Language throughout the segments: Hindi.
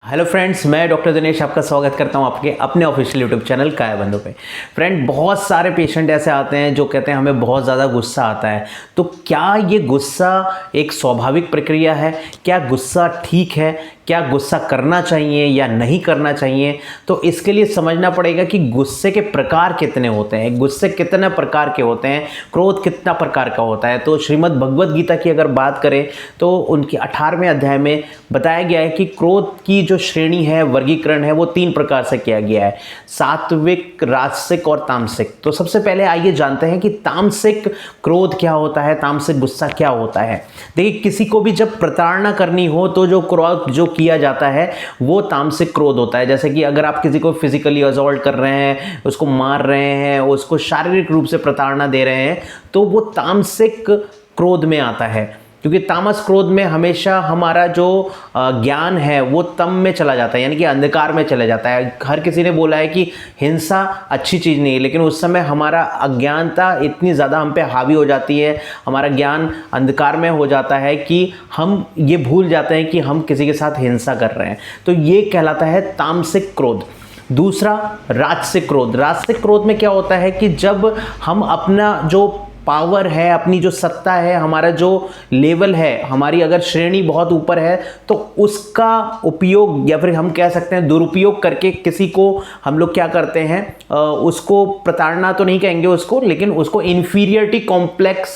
हेलो फ्रेंड्स, मैं डॉक्टर दिनेश आपका स्वागत करता हूं आपके अपने ऑफिशियल यूट्यूब चैनल काया बंधु पे। फ्रेंड, बहुत सारे पेशेंट ऐसे आते हैं जो कहते हैं हमें बहुत ज़्यादा गुस्सा आता है। तो क्या ये गुस्सा एक स्वाभाविक प्रक्रिया है? क्या गुस्सा ठीक है? क्या गुस्सा करना चाहिए या नहीं करना चाहिए? तो इसके लिए समझना पड़ेगा कि गुस्से के प्रकार कितने होते हैं, गुस्से कितने प्रकार के होते हैं, क्रोध कितना प्रकार का होता है। तो श्रीमद् भगवद गीता की अगर बात करें तो उनकी 18वें अध्याय में बताया गया है कि क्रोध की जो श्रेणी है, वर्गीकरण है, वो 3 प्रकार से किया गया है: सात्विक, राजसिक और तामसिक। तो सबसे पहले आइए जानते हैं कि तामसिक क्रोध क्या होता है, तामसिक गुस्सा क्या होता है। देखिए, किसी को भी जब प्रताड़ना करनी हो तो जो क्रोध जो किया जाता है वो तामसिक क्रोध होता है। जैसे कि अगर आप किसी को फिजिकली असॉल्ट कर रहे हैं, उसको मार रहे हैं, उसको शारीरिक रूप से प्रताड़ना दे रहे हैं, तो वो तामसिक क्रोध में आता है। क्योंकि तामस क्रोध में हमेशा हमारा जो ज्ञान है वो तम में चला जाता है, यानी कि अंधकार में चला जाता है। हर किसी ने बोला है कि हिंसा अच्छी चीज़ नहीं है, लेकिन उस समय हमारा अज्ञानता इतनी ज़्यादा हम पे हावी हो जाती है, हमारा ज्ञान अंधकार में हो जाता है कि हम ये भूल जाते हैं कि हम किसी के साथ हिंसा कर रहे हैं। तो ये कहलाता है तामसिक क्रोध। दूसरा, राजसिक क्रोध। राजसिक क्रोध में क्या होता है कि जब हम अपना जो पावर है, अपनी जो सत्ता है, हमारा जो लेवल है, हमारी अगर श्रेणी बहुत ऊपर है, तो उसका उपयोग या फिर हम कह सकते हैं दुरुपयोग करके किसी को हम लोग क्या करते हैं, उसको प्रताड़ना तो नहीं कहेंगे उसको, लेकिन उसको इन्फीरियरिटी कॉम्प्लेक्स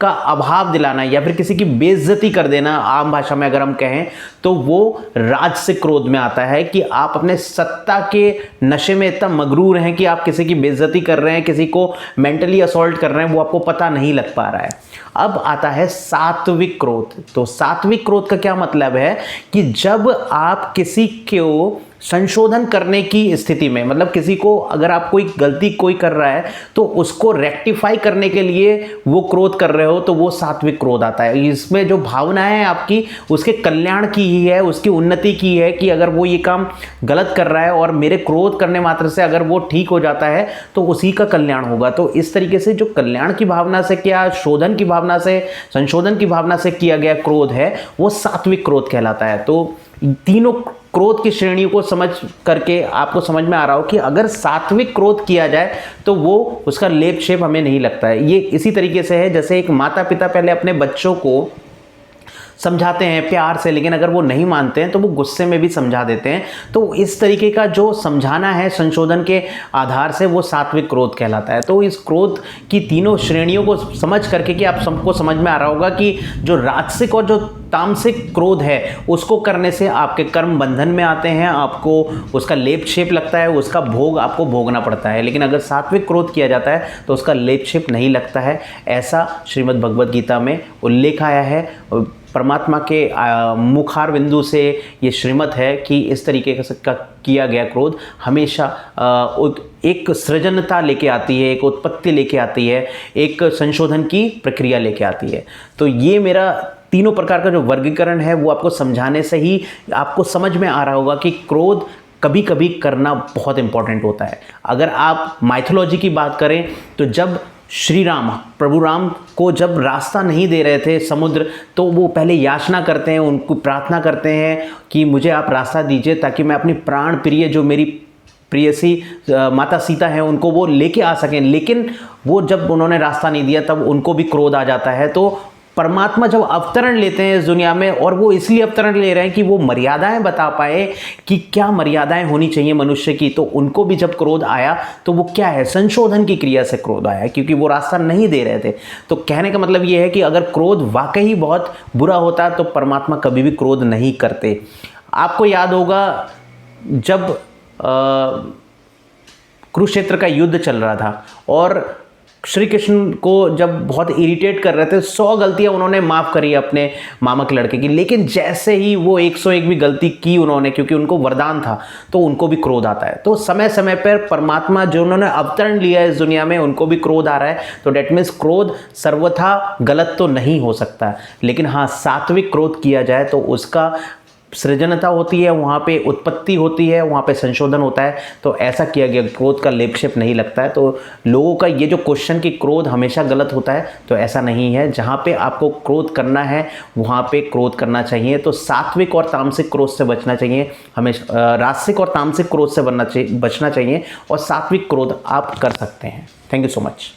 का अभाव दिलाना या फिर किसी की बेइज्जती कर देना, आम भाषा में अगर हम कहें तो वो राजसिक क्रोध में आता है कि आप अपने सत्ता के नशे में इतना मगरूर हैं कि आप किसी की बेइज्जती कर रहे हैं, किसी को मेंटली असॉल्ट कर रहे हैं, वो आपको पता नहीं लग पा रहा है। अब आता है सात्विक क्रोध। तो सात्विक क्रोध का क्या मतलब है कि जब आप किसी को संशोधन करने की स्थिति में, मतलब किसी को अगर आप कोई गलती कोई कर रहा है तो उसको रेक्टिफाई करने के लिए वो क्रोध कर रहे हो, तो वो सात्विक क्रोध आता है। इसमें जो भावना है आपकी उसके कल्याण की ही है, उसकी उन्नति की है कि अगर वो ये काम गलत कर रहा है और मेरे क्रोध करने मात्र से अगर वो ठीक हो जाता है तो उसी का कल्याण होगा। तो इस तरीके से जो कल्याण की भावना से, क्या शोधन की भावना से, संशोधन की भावना से किया गया क्रोध है, वो सात्विक क्रोध कहलाता है। तो तीनों क्रोध की श्रेणियों को समझ करके आपको समझ में आ रहा हो कि अगर सात्विक क्रोध किया जाए तो वो उसका लेप शेप हमें नहीं लगता है। ये इसी तरीके से है जैसे एक माता पिता पहले अपने बच्चों को समझाते हैं प्यार से, लेकिन अगर वो नहीं मानते हैं तो वो गुस्से में भी समझा देते हैं। तो इस तरीके का जो समझाना है संशोधन के आधार से, वो सात्विक क्रोध कहलाता है। तो इस क्रोध की तीनों श्रेणियों को समझ करके कि आप सबको समझ में आ रहा होगा कि जो राजसिक और जो तामसिक क्रोध है उसको करने से आपके कर्म बंधन में आते हैं, आपको उसका लेप शेप लगता है, उसका भोग आपको भोगना पड़ता है। लेकिन अगर सात्विक क्रोध किया जाता है तो उसका लेप शेप नहीं लगता है। ऐसा श्रीमद् भगवद गीता में उल्लेख आया है। परमात्मा के मुखार बिंदु से ये श्रीमत है कि इस तरीके का किया गया क्रोध हमेशा एक सृजनता लेके आती है, एक उत्पत्ति लेके आती है, एक संशोधन की प्रक्रिया लेके आती है। तो ये मेरा तीनों प्रकार का जो वर्गीकरण है वो आपको समझाने से ही आपको समझ में आ रहा होगा कि क्रोध कभी कभी करना बहुत इंपॉर्टेंट होता है। अगर आप माइथोलॉजी की बात करें तो जब श्री राम, प्रभु राम को जब रास्ता नहीं दे रहे थे समुद्र, तो वो पहले याचना करते हैं, उनको प्रार्थना करते हैं कि मुझे आप रास्ता दीजिए ताकि मैं अपनी प्राण प्रिय जो मेरी प्रियसी माता सीता है उनको वो लेके आ सकें। लेकिन वो जब उन्होंने रास्ता नहीं दिया तब उनको भी क्रोध आ जाता है। तो परमात्मा जब अवतरण लेते हैं इस दुनिया में, और वो इसलिए अवतरण ले रहे हैं कि वो मर्यादाएं बता पाए कि क्या मर्यादाएं होनी चाहिए मनुष्य की। तो उनको भी जब क्रोध आया तो वो क्या है, संशोधन की क्रिया से क्रोध आया, क्योंकि वो रास्ता नहीं दे रहे थे। तो कहने का मतलब ये है कि अगर क्रोध वाकई बहुत बुरा होता तो परमात्मा कभी भी क्रोध नहीं करते। आपको याद होगा जब कुरुक्षेत्र का युद्ध चल रहा था और श्री कृष्ण को जब बहुत इरिटेट कर रहे थे, 100 गलतियां उन्होंने माफ़ करी अपने मामा के लड़के की। लेकिन जैसे ही वो 101 भी गलती की उन्होंने, क्योंकि उनको वरदान था, तो उनको भी क्रोध आता है। तो समय समय पर परमात्मा जो उन्होंने अवतरण लिया इस दुनिया में उनको भी क्रोध आ रहा है। तो डेट मीन्स क्रोध सर्वथा गलत तो नहीं हो सकता, लेकिन हाँ, सात्विक क्रोध किया जाए तो उसका सृजनता होती है, वहाँ पे उत्पत्ति होती है, वहाँ पे संशोधन होता है। तो ऐसा किया गया, क्रोध का लेपक्षेप नहीं लगता है। तो लोगों का ये जो क्वेश्चन कि क्रोध हमेशा गलत होता है, तो ऐसा नहीं है। जहाँ पे आपको क्रोध करना है वहाँ पे क्रोध करना चाहिए। तो सात्विक और तामसिक क्रोध से बचना चाहिए हमेशा, राजसिक और तामसिक क्रोध से बचना चाहिए, और सात्विक क्रोध आप कर सकते हैं। Thank you so much.